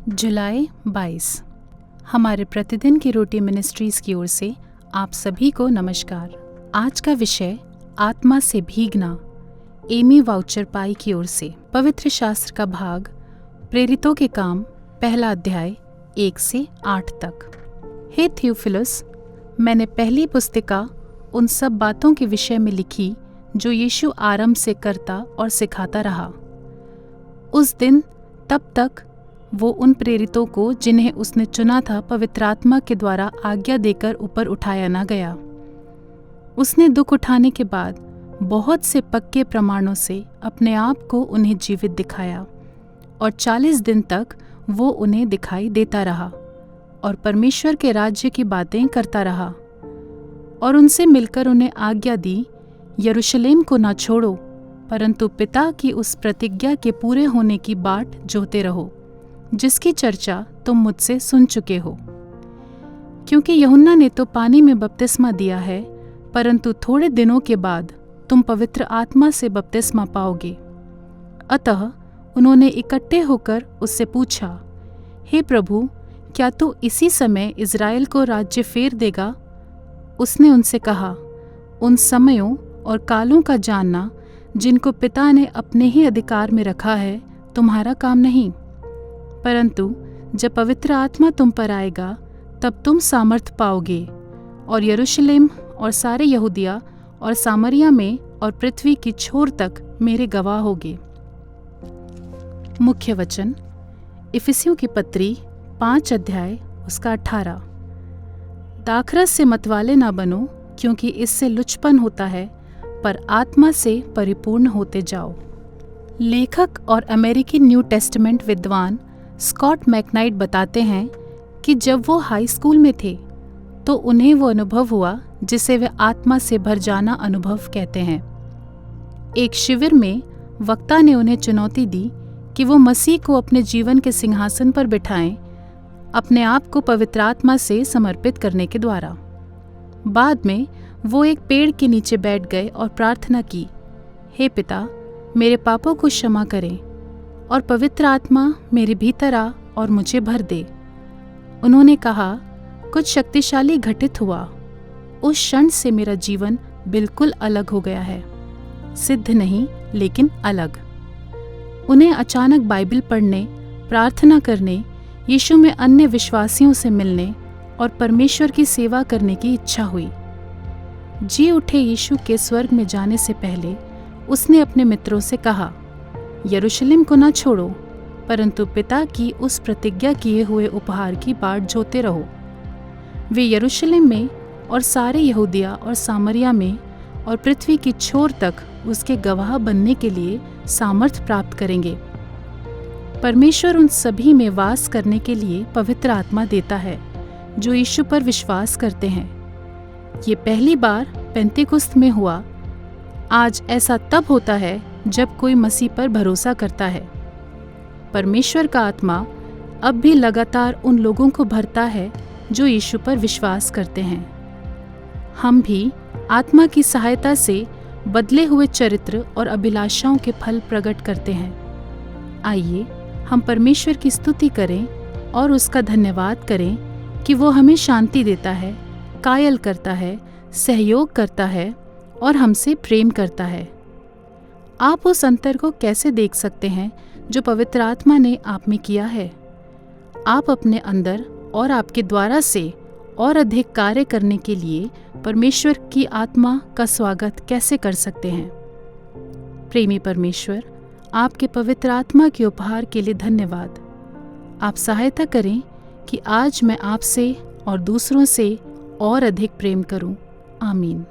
जुलाई 22। हमारे प्रतिदिन की रोटी मिनिस्ट्रीज की ओर से आप सभी को नमस्कार। आज का विषय आत्मा से भीगना, एमी वाउचर पाई की ओर से। पवित्र शास्त्र का भाग प्रेरितों के काम, पहला अध्याय 1 से 8 तक। हे थियोफिलुस, मैंने पहली पुस्तिका उन सब बातों के विषय में लिखी जो यीशु आरंभ से करता और सिखाता रहा। उस दिन तब तक वो उन प्रेरितों को जिन्हें उसने चुना था पवित्र आत्मा के द्वारा आज्ञा देकर ऊपर उठाया न गया। उसने दुख उठाने के बाद बहुत से पक्के प्रमाणों से अपने आप को उन्हें जीवित दिखाया और 40 दिन तक वो उन्हें दिखाई देता रहा और परमेश्वर के राज्य की बातें करता रहा और उनसे मिलकर उन्हें आज्ञा दी, यरूशलेम को न छोड़ो, परंतु पिता की उस प्रतिज्ञा के पूरे होने की बाट जोहते रहो जिसकी चर्चा तुम मुझसे सुन चुके हो। क्योंकि यूहन्ना ने तो पानी में बपतिस्मा दिया है, परंतु थोड़े दिनों के बाद तुम पवित्र आत्मा से बपतिस्मा पाओगे। अतः उन्होंने इकट्ठे होकर उससे पूछा, हे प्रभु, क्या तू इसी समय इज़राइल को राज्य फेर देगा? उसने उनसे कहा, उन समयों और कालों का जानना जिनको पिता ने अपने ही अधिकार में रखा है तुम्हारा काम नहीं, परंतु जब पवित्र आत्मा तुम पर आएगा तब तुम सामर्थ पाओगे और यरूशलेम और सारे यहूदिया और सामरिया में और पृथ्वी की छोर तक मेरे गवाह होगे। मुख्य वचन इफिसियों की पत्री 5 अध्याय उसका 18। दाखरस से मतवाले ना बनो, क्योंकि इससे लुचपन होता है, पर आत्मा से परिपूर्ण होते जाओ। लेखक और अमेरिकी न्यू टेस्टामेंट विद्वान स्कॉट मैकनाइट बताते हैं कि जब वो हाई स्कूल में थे तो उन्हें वो अनुभव हुआ जिसे वे आत्मा से भर जाना अनुभव कहते हैं। एक शिविर में वक्ता ने उन्हें चुनौती दी कि वो मसीह को अपने जीवन के सिंहासन पर बिठाएं, अपने आप को पवित्र आत्मा से समर्पित करने के द्वारा। बाद में वो एक पेड़ के नीचे बैठ गए और प्रार्थना की, हे पिता, मेरे पापों को क्षमा करें और पवित्र आत्मा मेरे भीतर आ और मुझे भर दे। उन्होंने कहा, कुछ शक्तिशाली घटित हुआ। उस क्षण से मेरा जीवन बिल्कुल अलग हो गया है, सिद्ध नहीं लेकिन अलग। उन्हें अचानक बाइबल पढ़ने, प्रार्थना करने, यीशु में अन्य विश्वासियों से मिलने और परमेश्वर की सेवा करने की इच्छा हुई। जी उठे यीशु के स्वर्ग में जाने से पहले उसने अपने मित्रों से कहा, यरूशलेम को न छोड़ो, परंतु पिता की उस प्रतिज्ञा किए हुए उपहार की बाट जोहते रहो। वे यरूशलेम में और सारे यहूदिया और सामरिया में और पृथ्वी की छोर तक उसके गवाह बनने के लिए सामर्थ प्राप्त करेंगे। परमेश्वर उन सभी में वास करने के लिए पवित्र आत्मा देता है जो यीशु पर विश्वास करते हैं। ये पहली बार पेंतेकुस्त में हुआ। आज ऐसा तब होता है जब कोई मसीह पर भरोसा करता है। परमेश्वर का आत्मा अब भी लगातार उन लोगों को भरता है जो यीशु पर विश्वास करते हैं। हम भी आत्मा की सहायता से बदले हुए चरित्र और अभिलाषाओं के फल प्रकट करते हैं। आइए हम परमेश्वर की स्तुति करें और उसका धन्यवाद करें कि वो हमें शांति देता है, कायल करता है, सहयोग करता है और हमसे प्रेम करता है। आप उस अंतर को कैसे देख सकते हैं जो पवित्र आत्मा ने आप में किया है? आप अपने अंदर और आपके द्वारा से और अधिक कार्य करने के लिए परमेश्वर की आत्मा का स्वागत कैसे कर सकते हैं? प्रेमी परमेश्वर, आपके पवित्र आत्मा के उपहार के लिए धन्यवाद। आप सहायता करें कि आज मैं आपसे और दूसरों से और अधिक प्रेम करूं। आमीन।